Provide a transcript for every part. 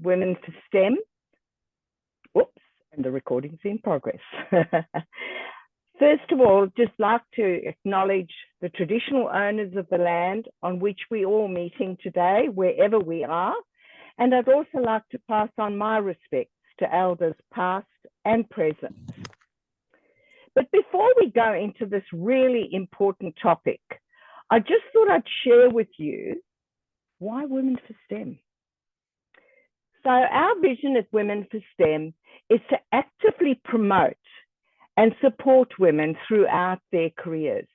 Women for STEM. Whoops, and the recording's in progress. First of all, just like to acknowledge the traditional owners of the land on which we're all meeting today, wherever we are. And I'd also like to pass on my respects to elders past and present. But before we go into this really important topic, I just thought I'd share with you why Women for STEM. So our vision at Women for STEM is to actively promote and support women throughout their careers.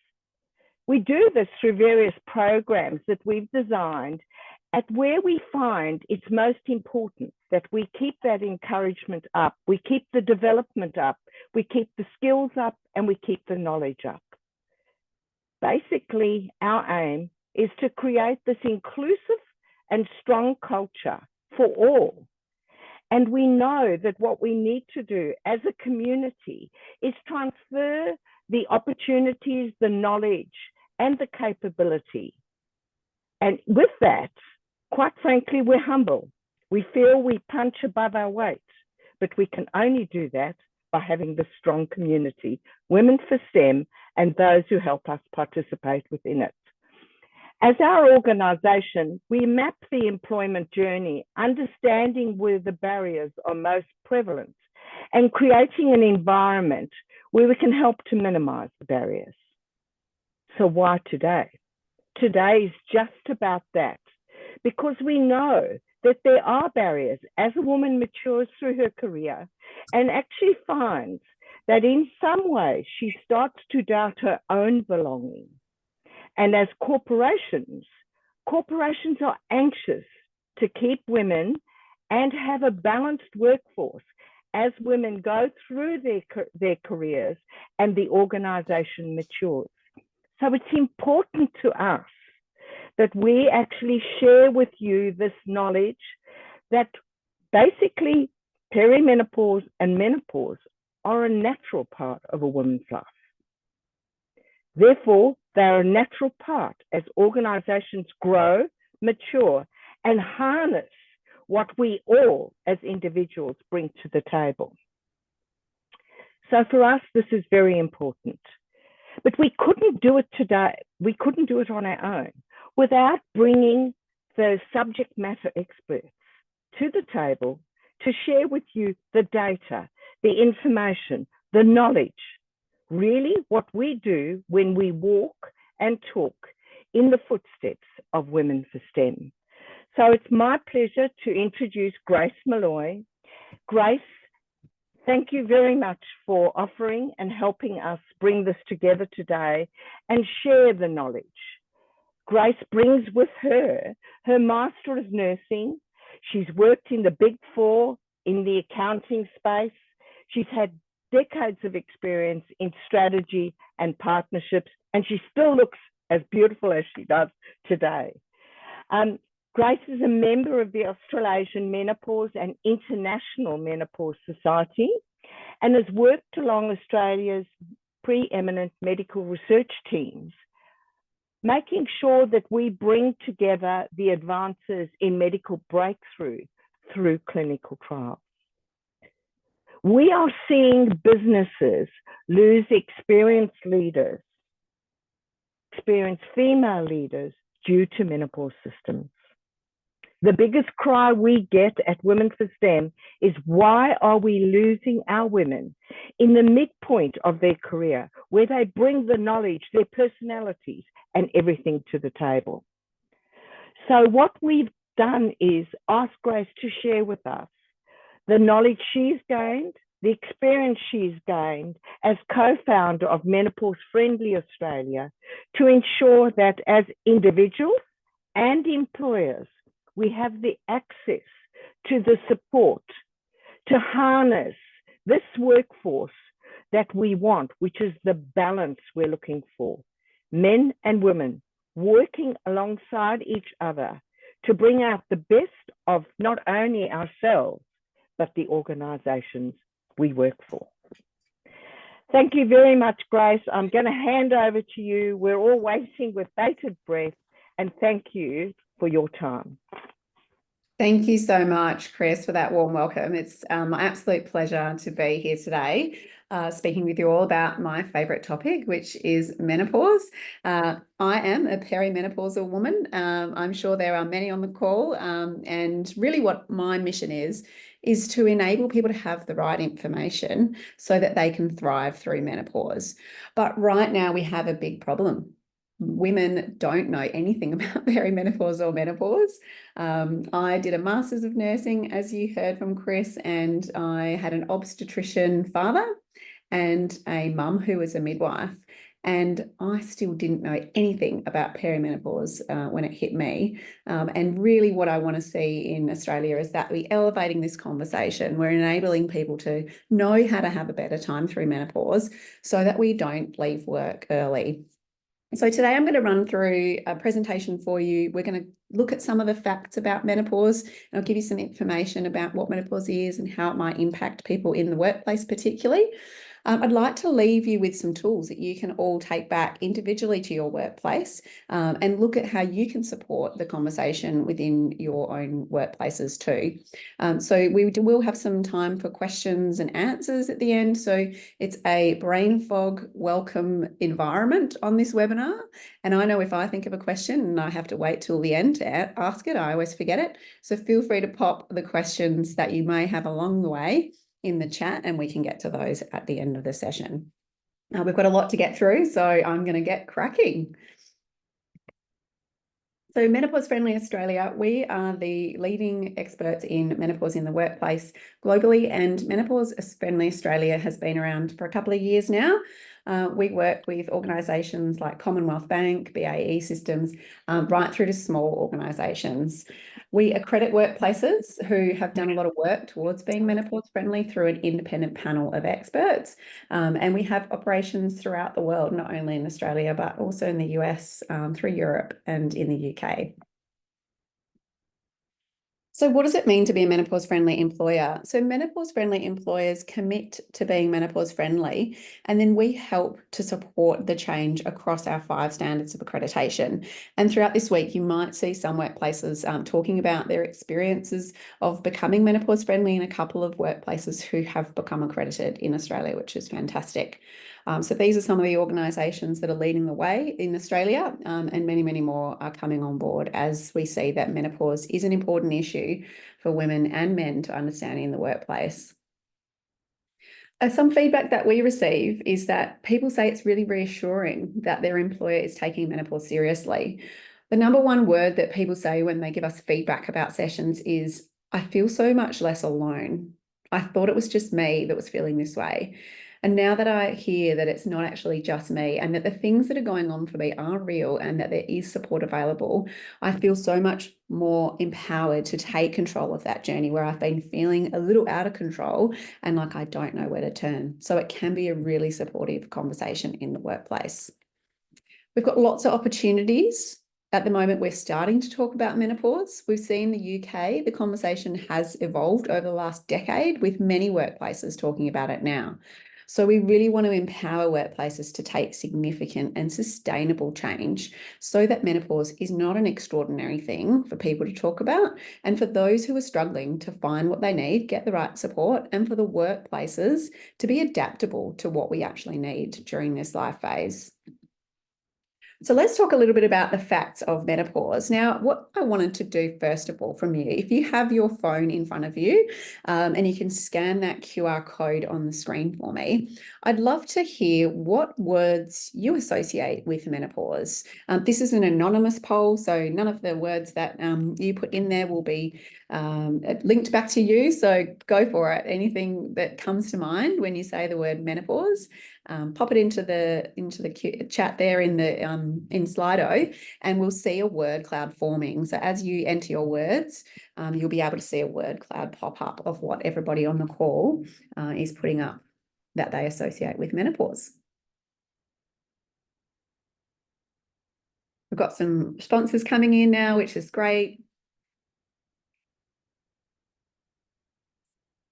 We do this through various programs that we've designed at where we find it's most important that we keep that encouragement up, we keep the development up, we keep the skills up, and we keep the knowledge up. Basically, our aim is to create this inclusive and strong culture for all. And we know that what we need to do as a community is transfer the opportunities, the knowledge, and the capability. And with that, quite frankly, we're humble. We feel we punch above our weight, but we can only do that by having this strong community, Women for STEM, and those who help us participate within it. As our organisation, we map the employment journey, understanding where the barriers are most prevalent and creating an environment where we can help to minimise the barriers. So why today? Today is just about that, because we know that there are barriers as a woman matures through her career and actually finds that in some way she starts to doubt her own belonging. And as corporations are anxious to keep women and have a balanced workforce as women go through their careers and the organisation matures. So it's important to us that we actually share with you this knowledge that basically perimenopause and menopause are a natural part of a woman's life. Therefore, they're a natural part as organizations grow, mature, and harness what we all as individuals bring to the table. So for us, this is very important. But we couldn't do it today. We couldn't do it on our own without bringing the subject matter experts to the table to share with you the data, the information, the knowledge, really what we do when we walk and talk in the footsteps of Women for STEM. So it's my pleasure to introduce Grace Molloy. Grace, thank you very much for offering and helping us bring this together today and share the knowledge. Grace brings with her her Master of Nursing. She's worked in the Big Four in the accounting space. She's had decades of experience in strategy and partnerships, and she still looks as beautiful as she does today. Grace is a member of the Australasian Menopause and International Menopause Society and has worked along Australia's preeminent medical research teams, making sure that we bring together the advances in medical breakthrough through clinical trials. We are seeing businesses lose experienced leaders, experienced female leaders due to menopause systems. The biggest cry we get at Women for STEM is, why are we losing our women in the midpoint of their career, where they bring the knowledge, their personalities, and everything to the table? So what we've done is ask Grace to share with us the knowledge she's gained, the experience she's gained as co-founder of Menopause Friendly Australia, to ensure that as individuals and employers, we have the access to the support to harness this workforce that we want, which is the balance we're looking for. Men and women working alongside each other to bring out the best of not only ourselves, but the organizations we work for. Thank you very much, Grace. I'm going to hand over to you. We're all waiting with bated breath, and thank you for your time. Thank you so much, Chris, for that warm welcome. It's my absolute pleasure to be here today, speaking with you all about my favourite topic, which is menopause. I am a perimenopausal woman. I'm sure there are many on the call, and really what my mission is to enable people to have the right information so that they can thrive through menopause. But right now we have a big problem. Women don't know anything about perimenopause or menopause. I did a Master's of Nursing, as you heard from Chris, and I had an obstetrician father and a mum who was a midwife. And I still didn't know anything about perimenopause when it hit me. And really, what I want to see in Australia is that we're elevating this conversation. We're enabling people to know how to have a better time through menopause so that we don't leave work early. So today I'm going to run through a presentation for you. We're going to look at some of the facts about menopause, and I'll give you some information about what menopause is and how it might impact people in the workplace particularly. I'd like to leave you with some tools that you can all take back individually to your workplace and look at how you can support the conversation within your own workplaces too. So we will have some time for questions and answers at the end. So it's a brain fog welcome environment on this webinar. And I know if I think of a question and I have to wait till the end to ask it, I always forget it. So feel free to pop the questions that you may have along the way in the chat, and we can get to those at the end of the session. We've got a lot to get through, so I'm going to get cracking. So Menopause Friendly Australia, we are the leading experts in menopause in the workplace globally, and Menopause Friendly Australia has been around for a couple of years now. We work with organisations like Commonwealth Bank, BAE Systems, right through to small organisations. We accredit workplaces who have done a lot of work towards being menopause friendly through an independent panel of experts. And we have operations throughout the world, not only in Australia, but also in the US, through Europe and in the UK. So what does it mean to be a menopause-friendly employer? So menopause-friendly employers commit to being menopause-friendly, and then we help to support the change across our 5 standards of accreditation. And throughout this week, you might see some workplaces talking about their experiences of becoming menopause-friendly in a couple of workplaces who have become accredited in Australia, which is fantastic. So these are some of the organisations that are leading the way in Australia, and many, many more are coming on board as we see that menopause is an important issue for women and men to understand in the workplace. Some feedback that we receive is that people say it's really reassuring that their employer is taking menopause seriously. The number one word that people say when they give us feedback about sessions is, "I feel so much less alone. I thought it was just me that was feeling this way. And now that I hear that it's not actually just me and that the things that are going on for me are real and that there is support available, I feel so much more empowered to take control of that journey where I've been feeling a little out of control and like I don't know where to turn." So it can be a really supportive conversation in the workplace. We've got lots of opportunities. At the moment, we're starting to talk about menopause. We've seen the UK, the conversation has evolved over the last decade with many workplaces talking about it now. So we really want to empower workplaces to take significant and sustainable change so that menopause is not an extraordinary thing for people to talk about, and for those who are struggling to find what they need, get the right support, and for the workplaces to be adaptable to what we actually need during this life phase. So let's talk a little bit about the facts of menopause. Now, what I wanted to do first of all from you, if you have your phone in front of you and you can scan that QR code on the screen for me, I'd love to hear what words you associate with menopause. This is an anonymous poll, so none of the words that you put in there will be linked back to you. So go for it. Anything that comes to mind when you say the word menopause. Pop it into the chat there in Slido, and we'll see a word cloud forming. So as you enter your words, you'll be able to see a word cloud pop up of what everybody on the call is putting up that they associate with menopause. We've got some responses coming in now, which is great.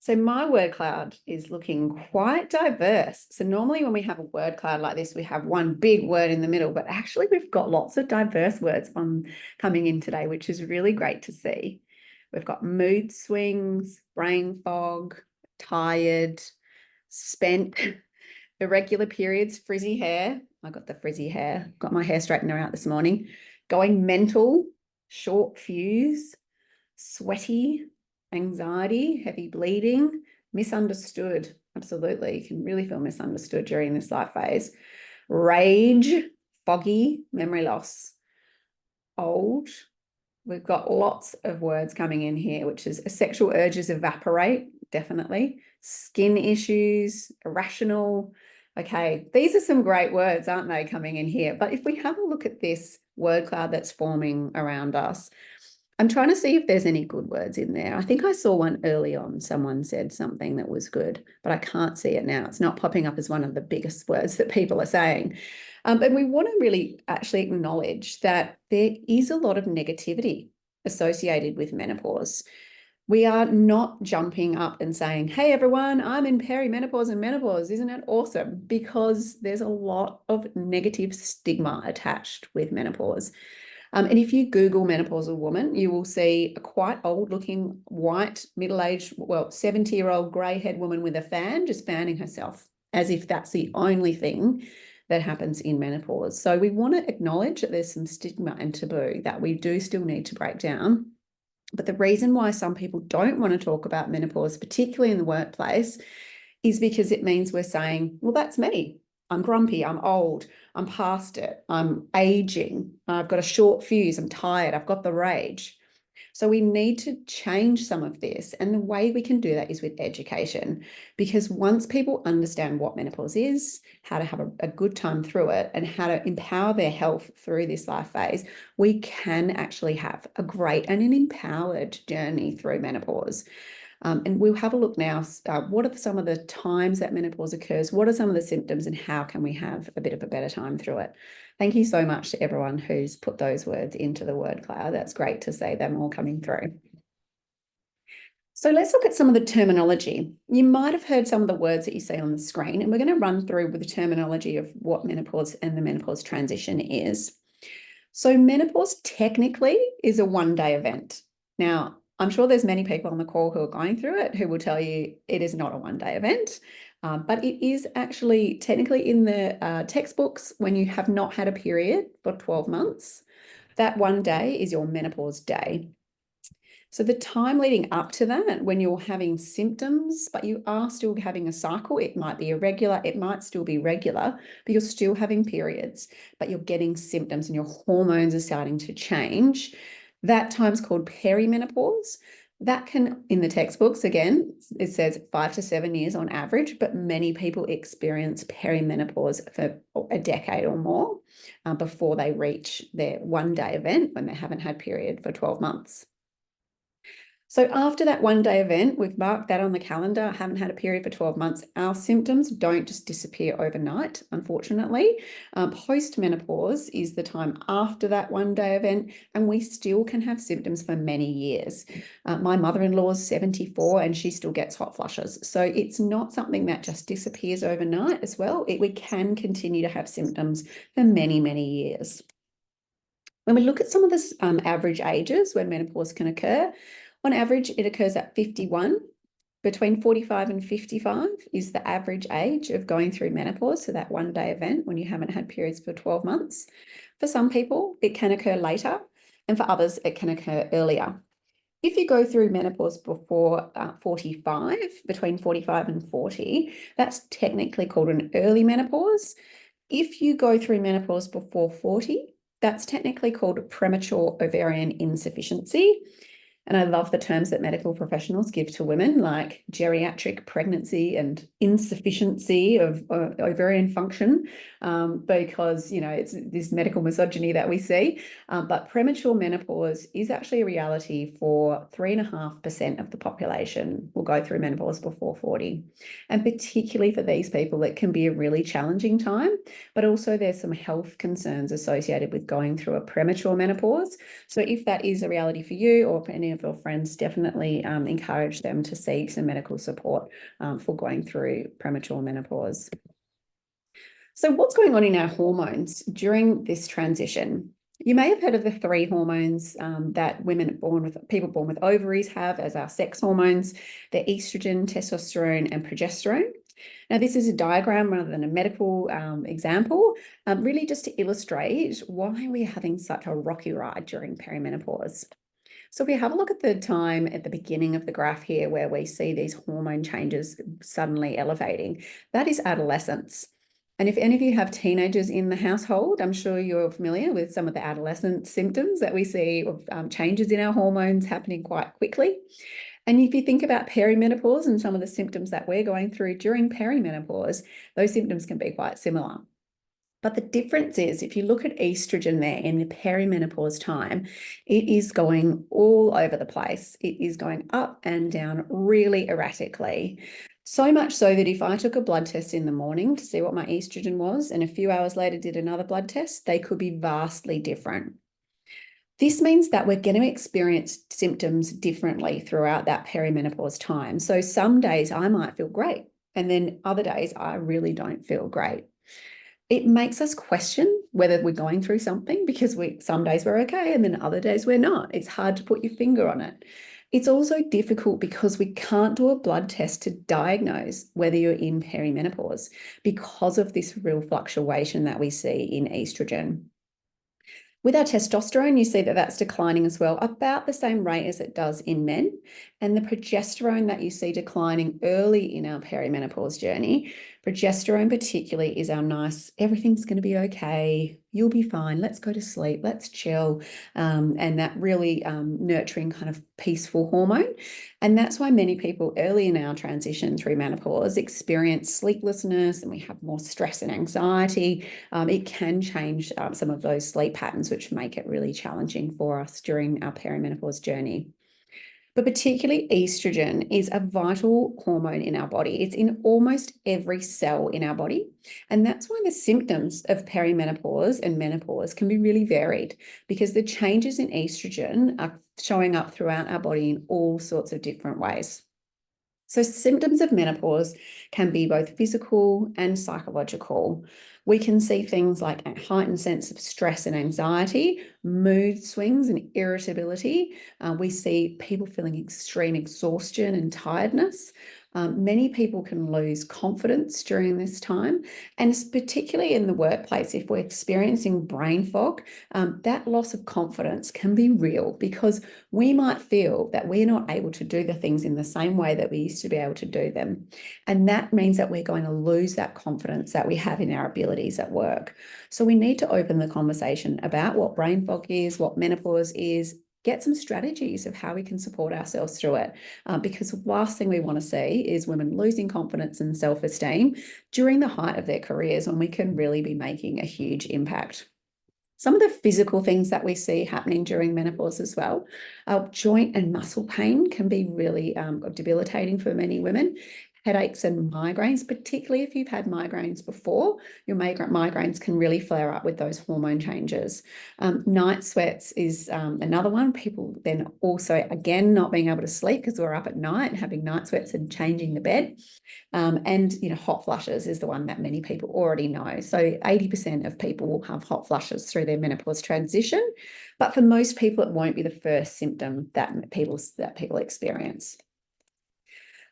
So my word cloud is looking quite diverse. So normally when we have a word cloud like this, we have one big word in the middle, but actually we've got lots of diverse words coming in today, which is really great to see. We've got mood swings, brain fog, tired, spent, irregular periods, frizzy hair. I got the frizzy hair, got my hair straightener out this morning. Going mental, short fuse, sweaty, anxiety, heavy bleeding, misunderstood. Absolutely. You can really feel misunderstood during this life phase. Rage, foggy, memory loss. Old. We've got lots of words coming in here, which is sexual urges evaporate, definitely. Skin issues, irrational. Okay, these are some great words, aren't they, coming in here? But if we have a look at this word cloud that's forming around us, I'm trying to see if there's any good words in there. I think I saw one early on. Someone said something that was good, but I can't see it now. It's not popping up as one of the biggest words that people are saying. But we want to really actually acknowledge that there is a lot of negativity associated with menopause. We are not jumping up and saying, hey, everyone, I'm in perimenopause and menopause. Isn't it awesome? Because there's a lot of negative stigma attached with menopause. And if you Google menopausal woman, you will see a quite old looking white, middle-aged, well, 70-year-old grey-haired woman with a fan just fanning herself as if that's the only thing that happens in menopause. So we want to acknowledge that there's some stigma and taboo that we do still need to break down. But the reason why some people don't want to talk about menopause, particularly in the workplace, is because it means we're saying, well, that's me. I'm grumpy, I'm old, I'm past it, I'm aging, I've got a short fuse, I'm tired, I've got the rage. So we need to change some of this. And the way we can do that is with education, because once people understand what menopause is, how to have a good time through it, and how to empower their health through this life phase, we can actually have a great and an empowered journey through menopause. And we'll have a look now, what are some of the times that menopause occurs? What are some of the symptoms and how can we have a bit of a better time through it? Thank you so much to everyone who's put those words into the word cloud. That's great to see them all coming through. So let's look at some of the terminology. You might have heard some of the words that you see on the screen, and we're going to run through with the terminology of what menopause and the menopause transition is. So menopause technically is a one-day event. Now, I'm sure there's many people on the call who are going through it who will tell you it is not a one-day event, but it is actually technically in the textbooks when you have not had a period for 12 months. That one day is your menopause day. So the time leading up to that, when you're having symptoms, but you are still having a cycle, it might be irregular, it might still be regular, but you're still having periods, but you're getting symptoms and your hormones are starting to change. That time's called perimenopause. That can, in the textbooks, again, it says 5 to 7 years on average, but many people experience perimenopause for a decade or more before they reach their one-day event when they haven't had period for 12 months. So after that one-day event, we've marked that on the calendar, haven't had a period for 12 months. Our symptoms don't just disappear overnight, unfortunately. Post-menopause is the time after that one-day event, and we still can have symptoms for many years. My mother-in-law is 74 and she still gets hot flushes. So it's not something that just disappears overnight as well. We can continue to have symptoms for many, many years. When we look at some of the average ages when menopause can occur, on average, it occurs at 51. Between 45 and 55 is the average age of going through menopause, so that one-day event when you haven't had periods for 12 months. For some people, it can occur later, and for others, it can occur earlier. If you go through menopause before 45, between 45 and 40, that's technically called an early menopause. If you go through menopause before 40, that's technically called premature ovarian insufficiency. And I love the terms that medical professionals give to women, like geriatric pregnancy and insufficiency of ovarian function, because, you know, it's this medical misogyny that we see. But premature menopause is actually a reality for 3.5% of the population will go through menopause before 40. And particularly for these people, it can be a really challenging time, but also there's some health concerns associated with going through a premature menopause. So if that is a reality for you or for any of your friends, definitely encourage them to seek some medical support for going through premature menopause. So what's going on in our hormones during this transition? You may have heard of the three hormones that people born with ovaries have as our sex hormones. They're estrogen, testosterone, and progesterone. Now, this is a diagram rather than a medical example, really just to illustrate why we're having such a rocky ride during perimenopause. So if we have a look at the time at the beginning of the graph here, where we see these hormone changes suddenly elevating, that is adolescence. And if any of you have teenagers in the household, I'm sure you're familiar with some of the adolescent symptoms that we see of changes in our hormones happening quite quickly. And if you think about perimenopause and some of the symptoms that we're going through during perimenopause, those symptoms can be quite similar. But the difference is, if you look at estrogen there in the perimenopause time, it is going all over the place. It is going up and down really erratically. So much so that if I took a blood test in the morning to see what my estrogen was, and a few hours later did another blood test, they could be vastly different. This means that we're going to experience symptoms differently throughout that perimenopause time. So some days I might feel great, and then other days I really don't feel great. It makes us question whether we're going through something, because some days we're okay and then other days we're not. It's hard to put your finger on it. It's also difficult because we can't do a blood test to diagnose whether you're in perimenopause because of this real fluctuation that we see in estrogen. With our testosterone, you see that that's declining as well, about the same rate as it does in men. And the progesterone that you see declining early in our perimenopause journey, progesterone particularly, is our nice, everything's going to be okay, you'll be fine, let's go to sleep, let's chill, and that really nurturing kind of peaceful hormone. And that's why many people early in our transition through menopause experience sleeplessness, and we have more stress and anxiety. It can change some of those sleep patterns, which make it really challenging for us during our perimenopause journey. But particularly estrogen is a vital hormone in our body. It's in almost every cell in our body. And that's why the symptoms of perimenopause and menopause can be really varied, because the changes in estrogen are showing up throughout our body in all sorts of different ways. So symptoms of menopause can be both physical and psychological. We can see things like a heightened sense of stress and anxiety, mood swings and irritability. We see people feeling extreme exhaustion and tiredness. Many people can lose confidence during this time, and particularly in the workplace, if we're experiencing brain fog, that loss of confidence can be real, because we might feel that we're not able to do the things in the same way that we used to be able to do them. And that means that we're going to lose that confidence that we have in our abilities at work. So we need to open the conversation about what brain fog is, what menopause is, get some strategies of how we can support ourselves through it. Because the last thing we want to see is women losing confidence and self-esteem during the height of their careers, when we can really be making a huge impact. Some of the physical things that we see happening during menopause as well, joint and muscle pain can be really debilitating for many women. Headaches and migraines, particularly if you've had migraines before, your migraines can really flare up with those hormone changes. Night sweats is another one. People then also, again, not being able to sleep because we're up at night and having night sweats and changing the bed. And hot flushes is the one that many people already know. So 80% of people will have hot flushes through their menopause transition, but for most people, it won't be the first symptom that people experience.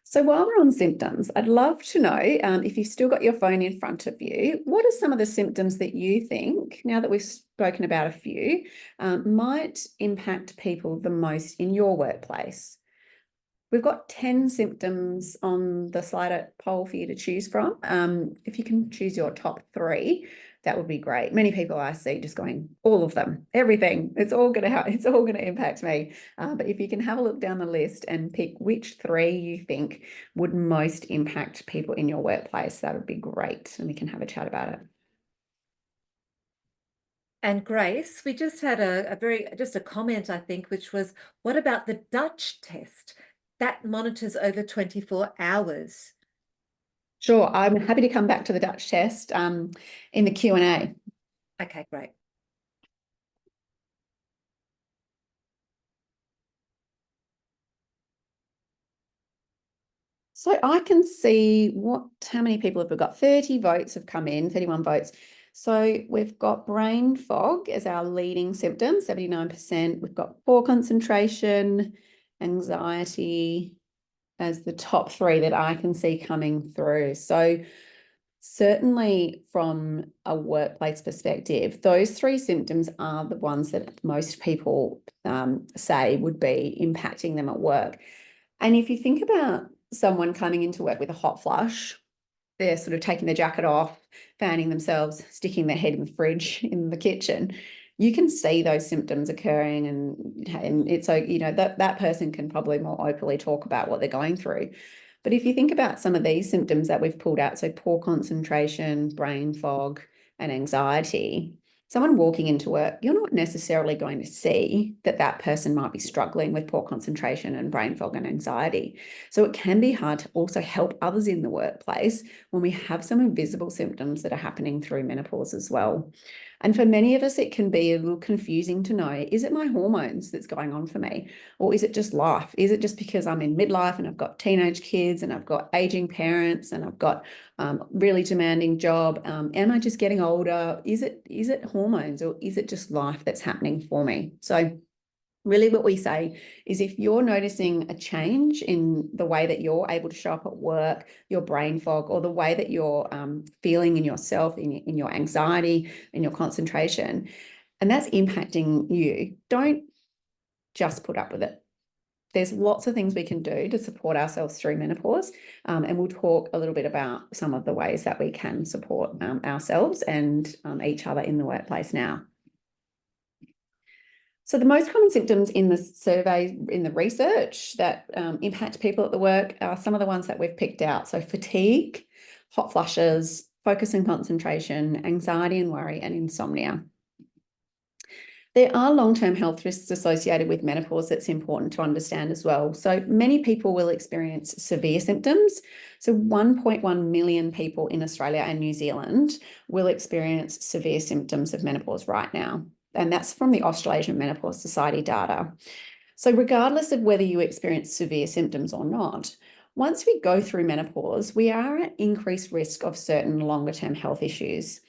So while we're on symptoms, I'd love to know, if you've still got your phone in front of you, what are some of the symptoms that you think, now that we've spoken about a few, might impact people the most in your workplace? We've got 10 symptoms on the slider poll for you to choose from. If you can choose your top 3, that would be great. Many people I see just going, all of them, everything, it's all going to impact me. But if you can have a look down the list and pick which 3 you think would most impact people in your workplace, that would be great. And we can have a chat about it. And Grace, we just had a comment, I think, which was, what about the Dutch test? That monitors over 24 hours. Sure, I'm happy to come back to the Dutch test in the Q&A. Okay, great. So I can see how many people have we got. 30 votes have come in, 31 votes. So we've got brain fog as our leading symptom, 79%. We've got poor concentration, anxiety as the top three that I can see coming through. So certainly from a workplace perspective, those three symptoms are the ones that most people say would be impacting them at work. And if you think about someone coming into work with a hot flush, they're sort of taking their jacket off, fanning themselves, sticking their head in the fridge in the kitchen, you can see those symptoms occurring, and it's like, you know, that person can probably more openly talk about what they're going through. But if you think about some of these symptoms that we've pulled out, so poor concentration, brain fog, and anxiety, someone walking into work, you're not necessarily going to see that person might be struggling with poor concentration and brain fog and anxiety. So it can be hard to also help others in the workplace when we have some invisible symptoms that are happening through menopause as well. And for many of us, it can be a little confusing to know, is it my hormones that's going on for me? Or is it just life? Is it just because I'm in midlife and I've got teenage kids and I've got aging parents and I've got really demanding job? Am I just getting older? Is it hormones, or is it just life that's happening for me? So really what we say is, if you're noticing a change in the way that you're able to show up at work, your brain fog, or the way that you're feeling in yourself, in your anxiety, in your concentration, and that's impacting you, don't just put up with it. There's lots of things we can do to support ourselves through menopause, and we'll talk a little bit about some of the ways that we can support ourselves and each other in the workplace now. So the most common symptoms in the survey, in the research that impact people at the work, are some of the ones that we've picked out. So fatigue, hot flushes, focus and concentration, anxiety and worry, and insomnia. There are long-term health risks associated with menopause that's important to understand as well. So many people will experience severe symptoms. So 1.1 million people in Australia and New Zealand will experience severe symptoms of menopause right now. And that's from the Australasian Menopause Society data. So regardless of whether you experience severe symptoms or not, once we go through menopause, we are at increased risk of certain longer-term health issues.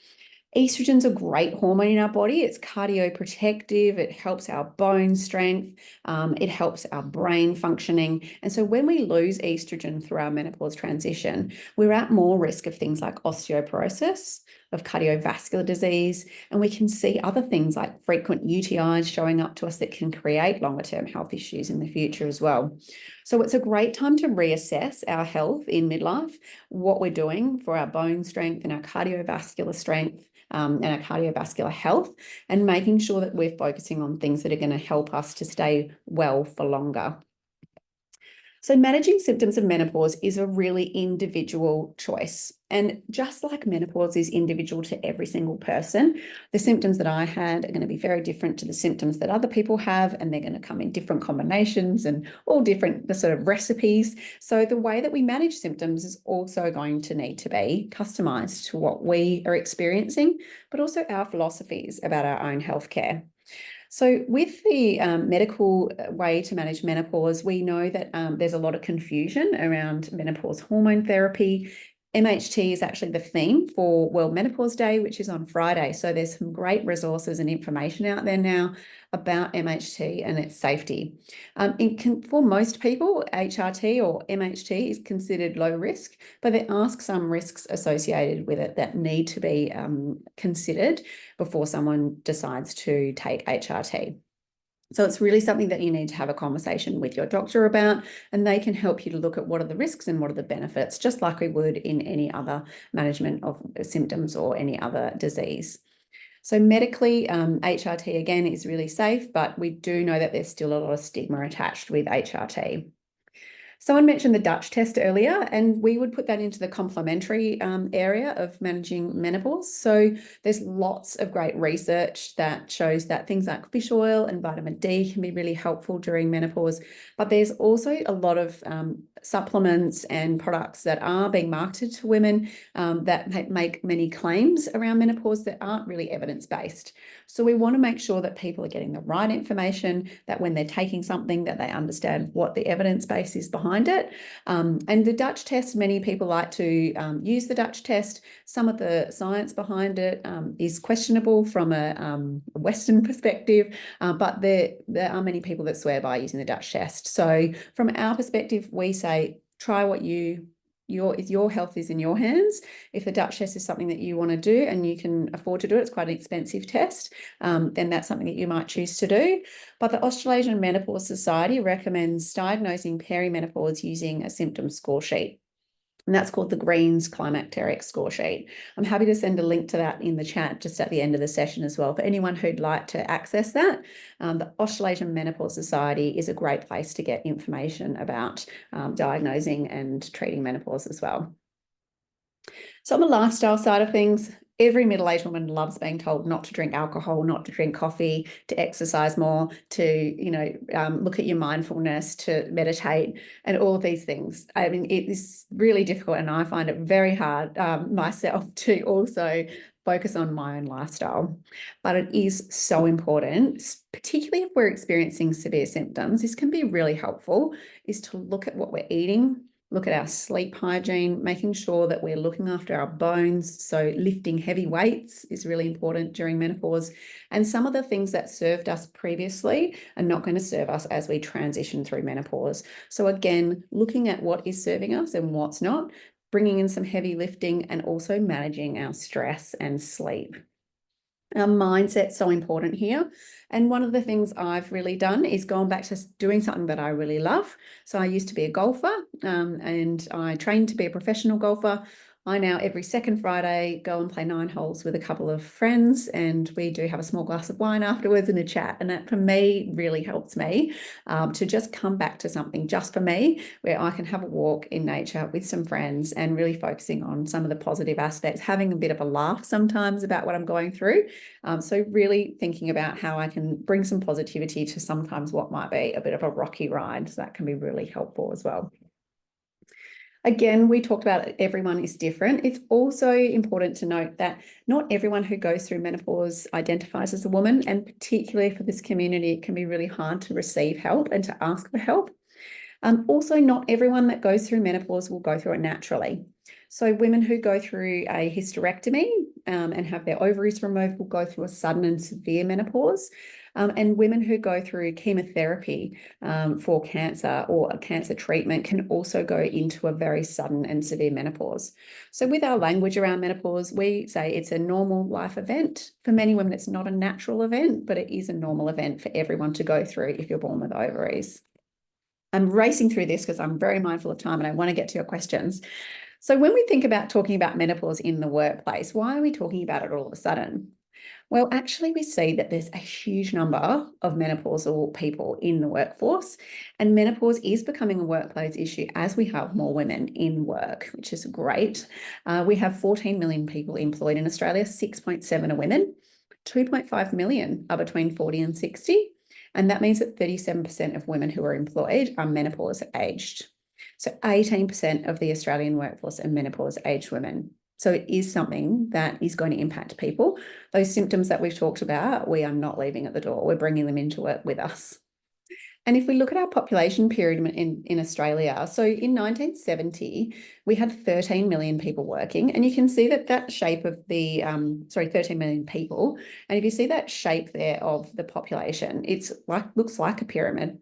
Estrogen's a great hormone in our body. It's cardioprotective. It helps our bone strength. It helps our brain functioning. And so when we lose estrogen through our menopause transition, we're at more risk of things like osteoporosis, of cardiovascular disease, and we can see other things like frequent UTIs showing up to us that can create longer-term health issues in the future as well. So it's a great time to reassess our health in midlife, what we're doing for our bone strength and our cardiovascular strength, and our cardiovascular health, and making sure that we're focusing on things that are going to help us to stay well for longer. So managing symptoms of menopause is a really individual choice. And just like menopause is individual to every single person, the symptoms that I had are going to be very different to the symptoms that other people have, and they're going to come in different combinations and all different sort of recipes. So the way that we manage symptoms is also going to need to be customized to what we are experiencing, but also our philosophies about our own healthcare. So with the medical way to manage menopause, we know that there's a lot of confusion around menopause hormone therapy. MHT is actually the theme for World Menopause Day, which is on Friday. So there's some great resources and information out there now about MHT and its safety. For most people, HRT or MHT is considered low risk, but there are some risks associated with it that need to be considered before someone decides to take HRT. So it's really something that you need to have a conversation with your doctor about, and they can help you to look at what are the risks and what are the benefits, just like we would in any other management of symptoms or any other disease. So medically, HRT again is really safe, but we do know that there's still a lot of stigma attached with HRT. Someone mentioned the Dutch test earlier, and we would put that into the complementary area of managing menopause. So there's lots of great research that shows that things like fish oil and vitamin D can be really helpful during menopause, but there's also a lot of supplements and products that are being marketed to women that make many claims around menopause that aren't really evidence-based. So we want to make sure that people are getting the right information, that when they're taking something that they understand what the evidence base is behind behind it. And the Dutch test, many people like to use the Dutch test. Some of the science behind it is questionable from a Western perspective, but there are many people that swear by using the Dutch test. So from our perspective, we say, try what your health is in your hands. If the Dutch test is something that you want to do and you can afford to do it, it's quite an expensive test, then that's something that you might choose to do. But the Australasian Menopause Society recommends diagnosing perimenopause using a symptom score sheet. And that's called the Green's Climacteric Score Sheet. I'm happy to send a link to that in the chat just at the end of the session as well. For anyone who'd like to access that, the Australasian Menopause Society is a great place to get information about diagnosing and treating menopause as well. So on the lifestyle side of things, every middle-aged woman loves being told not to drink alcohol, not to drink coffee, to exercise more, to look at your mindfulness, to meditate, and all of these things. I mean, it is really difficult, and I find it very hard myself to also focus on my own lifestyle. But it is so important, particularly if we're experiencing severe symptoms. This can be really helpful, is to look at what we're eating, look at our sleep hygiene, making sure that we're looking after our bones. So lifting heavy weights is really important during menopause. And some of the things that served us previously are not going to serve us as we transition through menopause. So again, looking at what is serving us and what's not, bringing in some heavy lifting, and also managing our stress and sleep. Our mindset's so important here. And one of the things I've really done is gone back to doing something that I really love. So I used to be a golfer and I trained to be a professional golfer. I now, every second Friday, go and play 9 holes with a couple of friends, and we do have a small glass of wine afterwards and a chat. And that, for me, really helps me to just come back to something just for me, where I can have a walk in nature with some friends and really focusing on some of the positive aspects, having a bit of a laugh sometimes about what I'm going through. So really thinking about how I can bring some positivity to sometimes what might be a bit of a rocky ride. So that can be really helpful as well. Again, we talked about everyone is different. It's also important to note that not everyone who goes through menopause identifies as a woman, and particularly for this community, it can be really hard to receive help and to ask for help. Also, not everyone that goes through menopause will go through it naturally. So women who go through a hysterectomy and have their ovaries removed will go through a sudden and severe menopause. And women who go through chemotherapy for cancer or a cancer treatment can also go into a very sudden and severe menopause. So with our language around menopause, we say it's a normal life event. For many women, it's not a natural event, but it is a normal event for everyone to go through if you're born with ovaries. I'm racing through this because I'm very mindful of time and I want to get to your questions. So when we think about talking about menopause in the workplace, why are we talking about it all of a sudden? Well, actually, we see that there's a huge number of menopausal people in the workforce, and menopause is becoming a workplace issue as we have more women in work, which is great. We have 14 million people employed in Australia, 6.7 are women, 2.5 million are between 40 and 60. And that means that 37% of women who are employed are menopause aged. So 18% of the Australian workforce are menopause aged women. So it is something that is going to impact people. Those symptoms that we've talked about, we are not leaving at the door. We're bringing them into work with us. And if we look at our population period in Australia, so in 1970, we had 13 million people working, and you can see that shape of the, 13 million people. And if you see that shape there of the population, it's looks like a pyramid.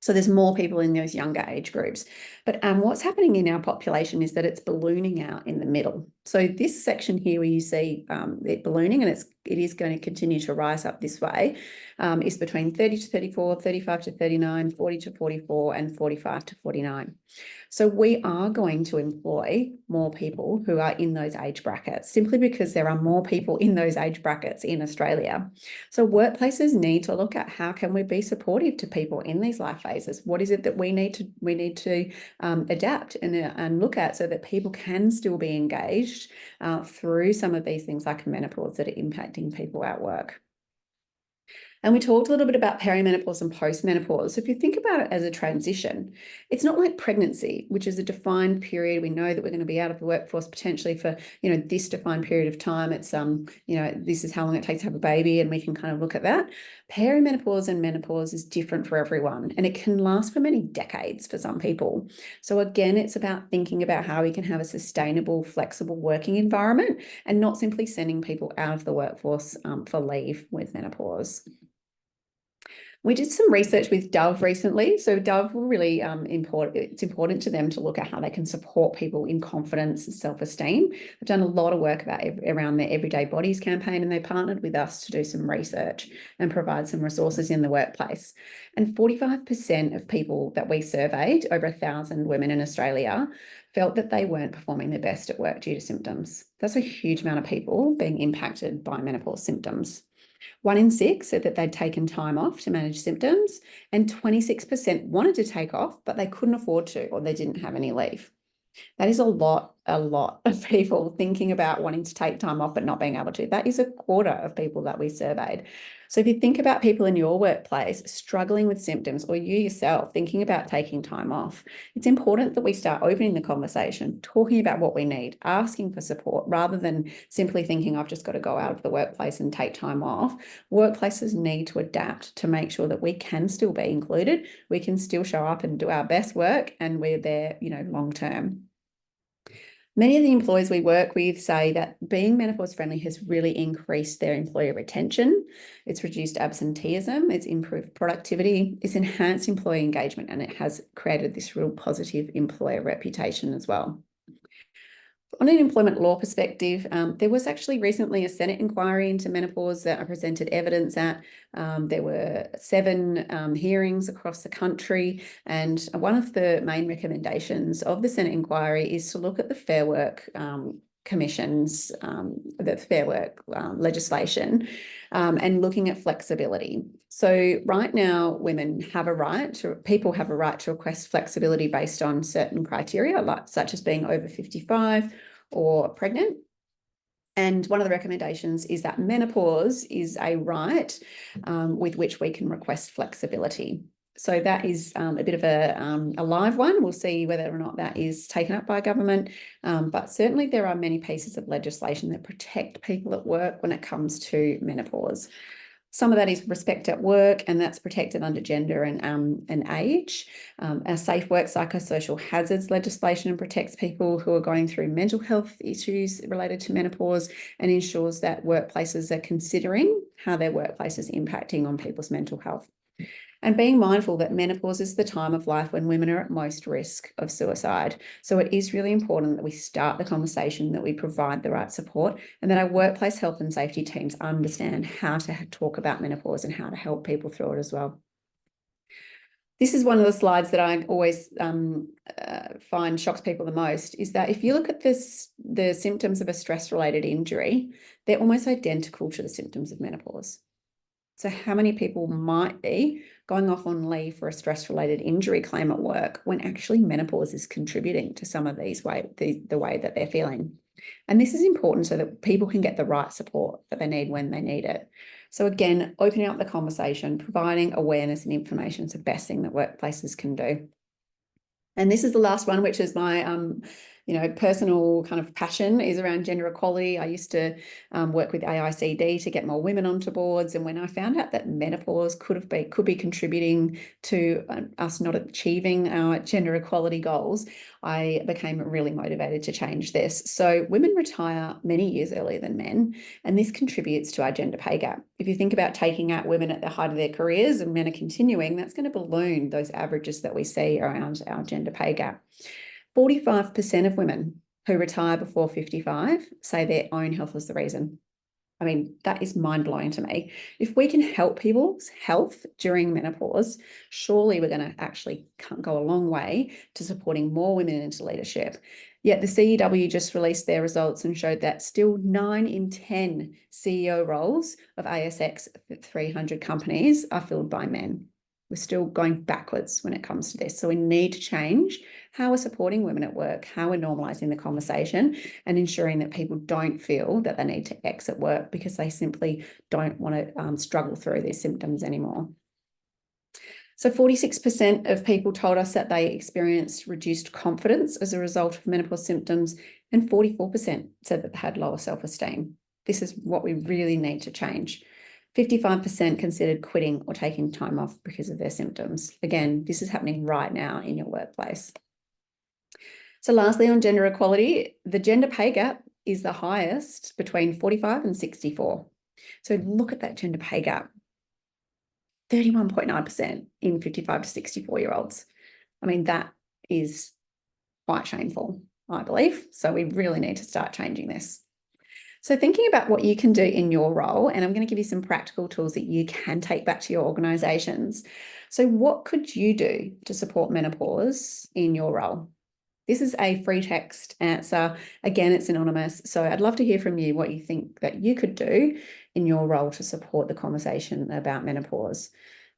So there's more people in those younger age groups. But what's happening in our population is that it's ballooning out in the middle. So this section here where you see it ballooning, and it is going to continue to rise up this way, is between 30 to 34, 35 to 39, 40 to 44, and 45 to 49. So we are going to employ more people who are in those age brackets, simply because there are more people in those age brackets in Australia. So workplaces need to look at how can we be supportive to people in these life phases. What is it that we need to adapt and look at so that people can still be engaged through some of these things like menopause that are impacting people at work. And we talked a little bit about perimenopause and postmenopause. So if you think about it as a transition, it's not like pregnancy, which is a defined period. We know that we're going to be out of the workforce potentially for, this defined period of time. It's, this is how long it takes to have a baby, and we can kind of look at that. Perimenopause and menopause is different for everyone, and it can last for many decades for some people. So again, it's about thinking about how we can have a sustainable, flexible working environment and not simply sending people out of the workforce for leave with menopause. We did some research with Dove recently. So Dove were really important. It's important to them to look at how they can support people in confidence and self-esteem. They've done a lot of work around their Everyday Bodies campaign, and they partnered with us to do some research and provide some resources in the workplace. And 45% of people that we surveyed, over 1,000 women in Australia, felt that they weren't performing their best at work due to symptoms. That's a huge amount of people being impacted by menopause symptoms. 1 in 6 said that they'd taken time off to manage symptoms, and 26% wanted to take off, but they couldn't afford to, or they didn't have any leave. That is a lot of people thinking about wanting to take time off but not being able to. That is a quarter of people that we surveyed. So if you think about people in your workplace struggling with symptoms, or you yourself thinking about taking time off, it's important that we start opening the conversation, talking about what we need, asking for support, rather than simply thinking, I've just got to go out of the workplace and take time off. Workplaces need to adapt to make sure that we can still be included, we can still show up and do our best work, and we're there, long term. Many of the employers we work with say that being menopause friendly has really increased their employer retention. It's reduced absenteeism, it's improved productivity, it's enhanced employee engagement, and it has created this real positive employer reputation as well. On an employment law perspective, there was actually recently a Senate inquiry into menopause that I presented evidence at. There were 7 hearings across the country, and one of the main recommendations of the Senate inquiry is to look at the Fair Work Commission's, the Fair Work legislation, and looking at flexibility. So right now, people have a right to request flexibility based on certain criteria, such as being over 55 or pregnant. And one of the recommendations is that menopause is a right with which we can request flexibility. So that is a bit of a live one. We'll see whether or not that is taken up by government. But certainly there are many pieces of legislation that protect people at work when it comes to menopause. Some of that is respect at work, and that's protected under gender and age. Our safe work psychosocial hazards legislation protects people who are going through mental health issues related to menopause, and ensures that workplaces are considering how their workplace is impacting on people's mental health. And being mindful that menopause is the time of life when women are at most risk of suicide. So it is really important that we start the conversation, that we provide the right support, and that our workplace health and safety teams understand how to talk about menopause and how to help people through it as well. This is one of the slides that I always find shocks people the most, is that if you look at the symptoms of a stress-related injury, they're almost identical to the symptoms of menopause. So how many people might be going off on leave for a stress-related injury claim at work when actually menopause is contributing to some of these the way that they're feeling? And this is important so that people can get the right support that they need when they need it. So again, opening up the conversation, providing awareness and information is the best thing that workplaces can do. And this is the last one, which is my personal kind of passion, is around gender equality. I used to work with AICD to get more women onto boards, and when I found out that menopause could be contributing to us not achieving our gender equality goals, I became really motivated to change this. So women retire many years earlier than men, and this contributes to our gender pay gap. If you think about taking out women at the height of their careers and men are continuing, that's going to balloon those averages that we see around our gender pay gap. 45% of women who retire before 55 say their own health was the reason. I mean, that is mind-blowing to me. If we can help people's health during menopause, surely we're going to actually go a long way to supporting more women into leadership. Yet the CEW just released their results and showed that still 9 in 10 CEO roles of ASX 300 companies are filled by men. We're still going backwards when it comes to this. So we need to change how we're supporting women at work, how we're normalising the conversation, and ensuring that people don't feel that they need to exit work because they simply don't want to struggle through these symptoms anymore. So 46% of people told us that they experienced reduced confidence as a result of menopause symptoms, and 44% said that they had lower self-esteem. This is what we really need to change. 55% considered quitting or taking time off because of their symptoms. Again, this is happening right now in your workplace. So lastly, on gender equality, the gender pay gap is the highest between 45 and 64. So look at that gender pay gap. 31.9% in 55 to 64-year-olds. I mean, that is quite shameful, I believe. So we really need to start changing this. So thinking about what you can do in your role, and I'm going to give you some practical tools that you can take back to your organisations. So what could you do to support menopause in your role? This is a free text answer. Again, it's anonymous. So I'd love to hear from you what you think that you could do in your role to support the conversation about menopause.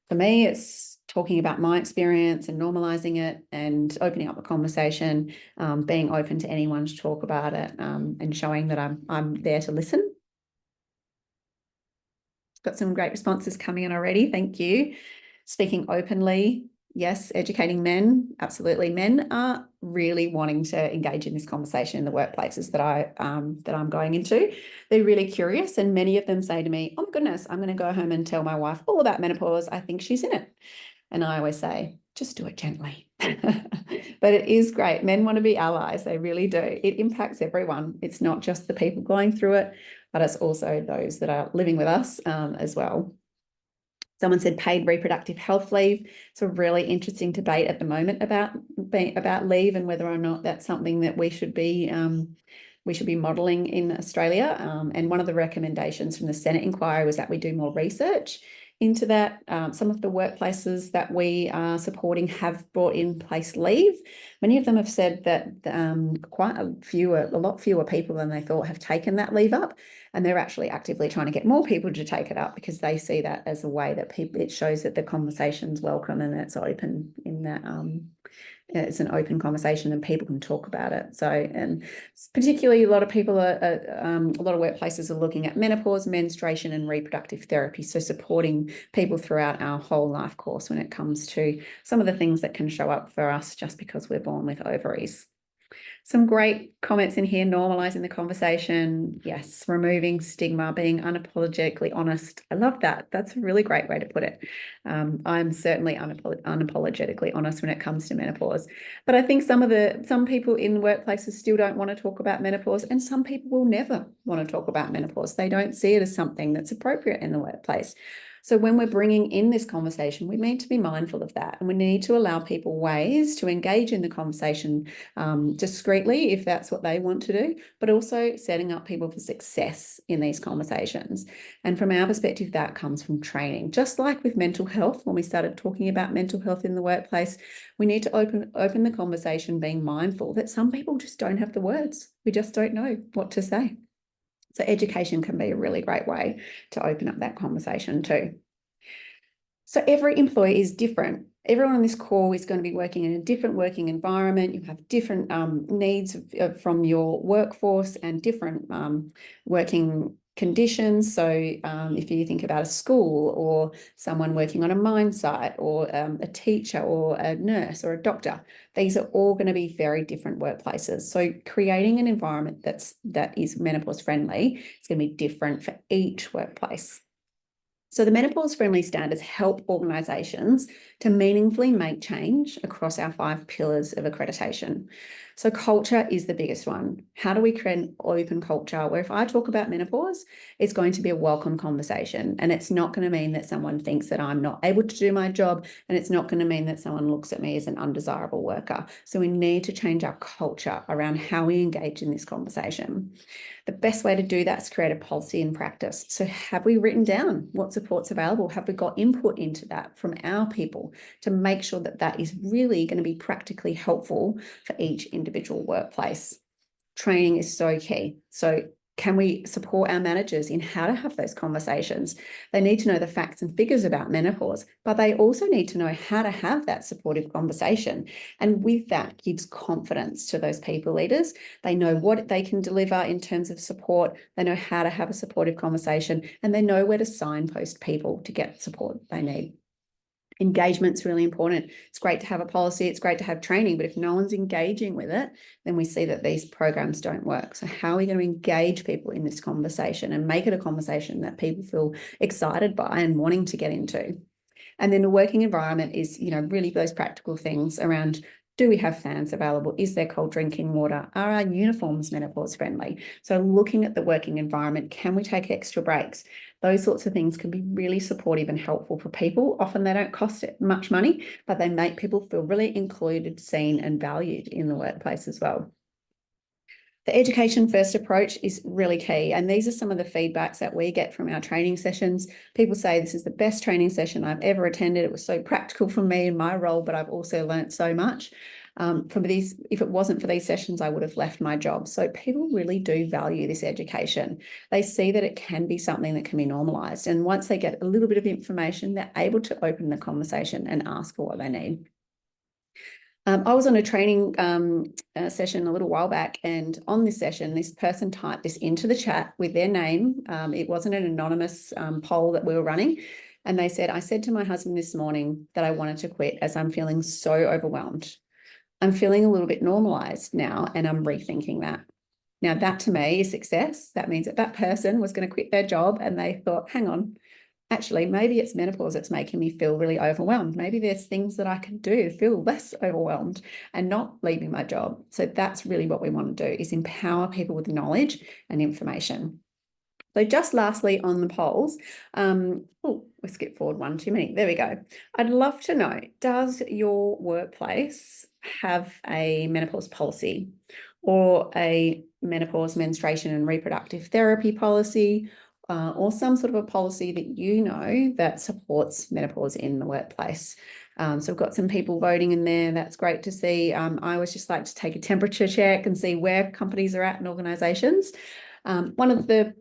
For me, it's talking about my experience and normalising it and opening up the conversation, being open to anyone to talk about it, and showing that I'm there to listen. Got some great responses coming in already. Thank you. Speaking openly. Yes, educating men, absolutely. Men are really wanting to engage in this conversation in the workplaces that I'm going into. They're really curious, and many of them say to me, "Oh my goodness, I'm going to go home and tell my wife all about menopause. I think she's in it." And I always say, just do it gently. But it is great. Men want to be allies. They really do. It impacts everyone. It's not just the people going through it, but it's also those that are living with us as well. Someone said paid reproductive health leave. It's a really interesting debate at the moment about leave and whether or not that's something that we should be modelling in Australia. And one of the recommendations from the Senate inquiry was that we do more research into that. Some of the workplaces that we are supporting have brought in place leave. Many of them have said that a lot fewer people than they thought have taken that leave up, and they're actually actively trying to get more people to take it up because they see that as a way that it shows that the conversation's welcome and it's open in that it's an open conversation and people can talk about it. So, and particularly a lot of workplaces are looking at menopause, menstruation, and reproductive therapy. So supporting people throughout our whole life course when it comes to some of the things that can show up for us just because we're born with ovaries. Some great comments in here, normalising the conversation. Yes, removing stigma, being unapologetically honest. I love that. That's a really great way to put it. I'm certainly unapologetically honest when it comes to menopause. But I think some people in workplaces still don't want to talk about menopause, and some people will never want to talk about menopause. They don't see it as something that's appropriate in the workplace. So when we're bringing in this conversation, we need to be mindful of that, and we need to allow people ways to engage in the conversation discreetly if that's what they want to do, but also setting up people for success in these conversations. And from our perspective, that comes from training. Just like with mental health, when we started talking about mental health in the workplace, we need to open the conversation being mindful that some people just don't have the words. We just don't know what to say. So education can be a really great way to open up that conversation too. So every employee is different. Everyone on this call is going to be working in a different working environment. You have different needs from your workforce and different working conditions. So if you think about a school or someone working on a mine site or a teacher or a nurse or a doctor, these are all going to be very different workplaces. So creating an environment that is menopause friendly is going to be different for each workplace. So the menopause friendly standards help organisations to meaningfully make change across our 5 pillars of accreditation. So culture is the biggest one. How do we create an open culture where if I talk about menopause, it's going to be a welcome conversation, and it's not going to mean that someone thinks that I'm not able to do my job, and it's not going to mean that someone looks at me as an undesirable worker. So we need to change our culture around how we engage in this conversation. The best way to do that is create a policy and practice. So have we written down what support's available? Have we got input into that from our people to make sure that that is really going to be practically helpful for each individual workplace? Training is so key. So Can we support our managers in how to have those conversations? They need to know the facts and figures about menopause, but they also need to know how to have that supportive conversation. And with that gives confidence to those people leaders. They know what they can deliver in terms of support. They know how to have a supportive conversation, and they know where to signpost people to get support they need. Engagement's really important. It's great to have a policy, it's great to have training, but if no one's engaging with it, then we see that these programs don't work. So how are we going to engage people in this conversation and make it a conversation that people feel excited by and wanting to get into? And then the working environment is, really those practical things around, do we have fans available? Is there cold drinking water? Are our uniforms menopause friendly? So looking at the working environment, can we take extra breaks? Those sorts of things can be really supportive and helpful for people. Often they don't cost much money, but they make people feel really included, seen, and valued in the workplace as well. The education first approach is really key. And these are some of the feedbacks that we get from our training sessions. People say this is the best training session I've ever attended. It was so practical for me in my role, but I've also learned so much. If it wasn't for these sessions, I would have left my job. So people really do value this education. They see that it can be something that can be normalised. And once they get a little bit of information, they're able to open the conversation and ask for what they need. I was on a training session a little while back, and on this session, this person typed this into the chat with their name. It wasn't an anonymous poll that we were running. And they said, I said to my husband this morning that I wanted to quit as I'm feeling so overwhelmed. I'm feeling a little bit normalized now, and I'm rethinking that. Now, that to me is success. That means that that person was going to quit their job and they thought, hang on, actually, maybe it's menopause that's making me feel really overwhelmed. Maybe there's things that I can do to feel less overwhelmed and not leaving my job. So that's really what we want to do, is empower people with knowledge and information. So just lastly on the polls, we skipped forward one too many. There we go. I'd love to know, does your workplace have a menopause policy or a menopause, menstruation and reproductive therapy policy, or some sort of a policy that you know that supports menopause in the workplace? So we've got some people voting in there. That's great to see. I always just like to take a temperature check and see where companies are at and organisations. One of the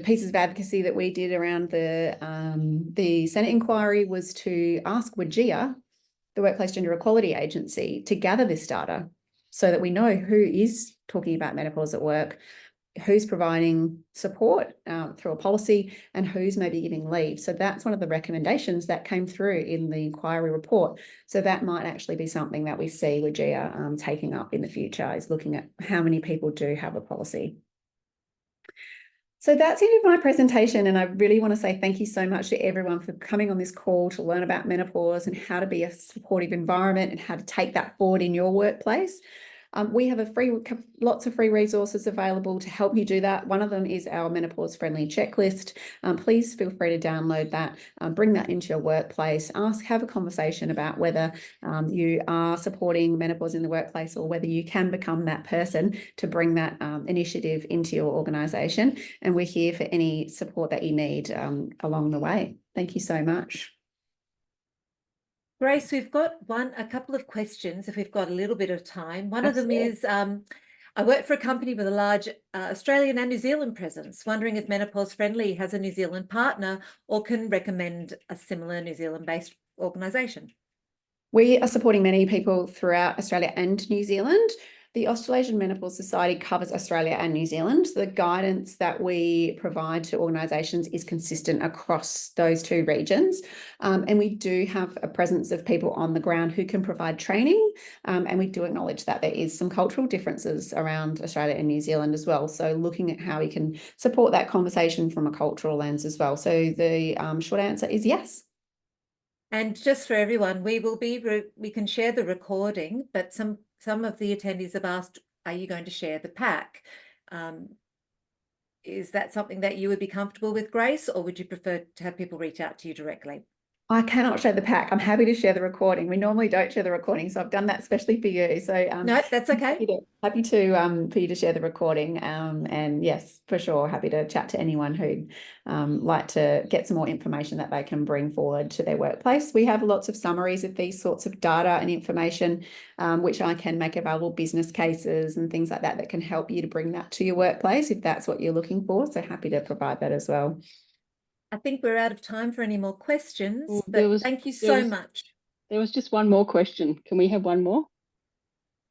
pieces of advocacy that we did around the Senate inquiry was to ask WGEA, the Workplace Gender Equality Agency, to gather this data so that we know who is talking about menopause at work, who's providing support through a policy, and who's maybe giving leave. So that's one of the recommendations that came through in the inquiry report. So that might actually be something that we see WGEA taking up in the future, is looking at how many people do have a policy. So that's it of my presentation, and I really want to say thank you so much to everyone for coming on this call to learn about menopause and how to be a supportive environment and how to take that forward in your workplace. We have lots of free resources available to help you do that. One of them is our menopause friendly checklist. Please feel free to download that, bring that into your workplace, have a conversation about whether you are supporting menopause in the workplace or whether you can become that person to bring that initiative into your organisation. And we're here for any support that you need along the way. Thank you so much. Grace, we've got a couple of questions if we've got a little bit of time. One Absolutely. Of them is, I work for a company with a large Australian and New Zealand presence, wondering if Menopause Friendly has a New Zealand partner or can recommend a similar New Zealand-based organisation. We are supporting many people throughout Australia and New Zealand. The Australasian Menopause Society covers Australia and New Zealand. The guidance that we provide to organisations is consistent across those two regions. And we do have a presence of people on the ground who can provide training. And we do acknowledge that there is some cultural differences around Australia and New Zealand as well. So looking at how we can support that conversation from a cultural lens as well. So the short answer is yes. And just for everyone, we can share the recording, but some of the attendees have asked, are you going to share the pack? Is that something that you would be comfortable with, Grace, or would you prefer to have people reach out to you directly? I cannot show the pack. I'm happy to share the recording. We normally don't share the recording, so I've done that especially for you. So No, that's okay. happy to for you to share the recording. And yes, for sure, happy to chat to anyone who'd like to get some more information that they can bring forward to their workplace. We have lots of summaries of these sorts of data and information, which I can make available, business cases and things like that that can help you to bring that to your workplace if that's what you're looking for. So happy to provide that as well. I think we're out of time for any more questions, Well, but thank you so much. There was just one more question. Can we have one more?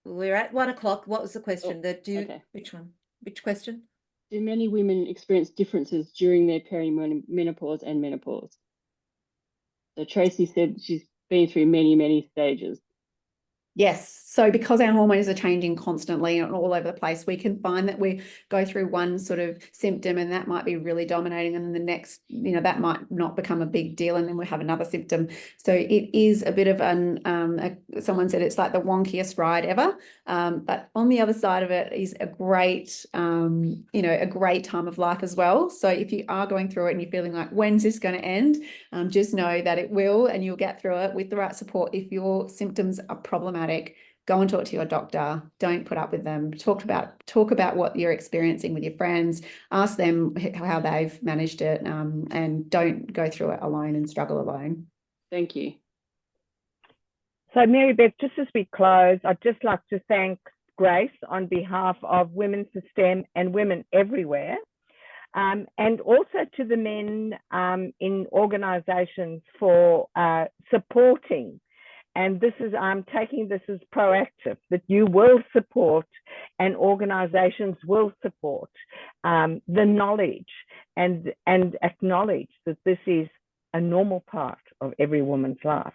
We're at 1 o'clock. What was the question? Okay. Which one? Which question? Do many women experience differences during their perimenopause and menopause? So Tracy said she's been through many, many stages. Yes. So because our hormones are changing constantly and all over the place, we can find that we go through one sort of symptom and that might be really dominating, and then the next, that might not become a big deal, and then we have another symptom. So it is a bit of someone said it's like the wonkiest ride ever. But on the other side of it is a great, a great time of life as well. So if you are going through it and you're feeling like, when's this going to end? Just know that it will, and you'll get through it with the right support. If your symptoms are problematic, go and talk to your doctor. Don't put up with them. Talk about what you're experiencing with your friends. Ask them how they've managed it, and don't go through it alone and struggle alone. Thank you. So Mary Beth, just as we close, I'd just like to thank Grace on behalf of Women for STEM and women everywhere, and also to the men in organisations for supporting. And I'm taking this as proactive, that you will support and organisations will support the knowledge and acknowledge that this is a normal part of every woman's life.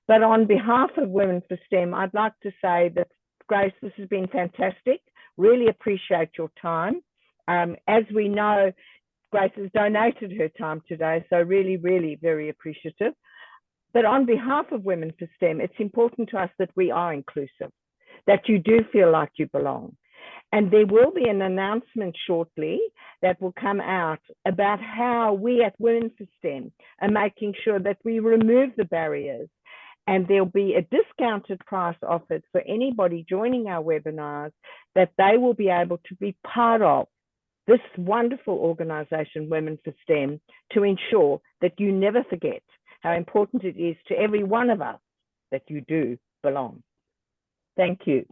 But on behalf of Women for STEM, I'd like to say that, Grace, this has been fantastic. Really appreciate your time. As we know, Grace has donated her time today, so really, really very appreciative. But on behalf of Women for STEM, it's important to us that we are inclusive, that you do feel like you belong. And there will be an announcement shortly that will come out about how we at Women for STEM are making sure that we remove the barriers. And there'll be a discounted price offered for anybody joining our webinars, that they will be able to be part of this wonderful organisation, Women for STEM, to ensure that you never forget how important it is to every one of us that you do belong. Thank you.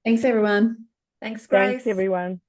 Thanks, everyone. Thanks, Grace. Thanks, everyone.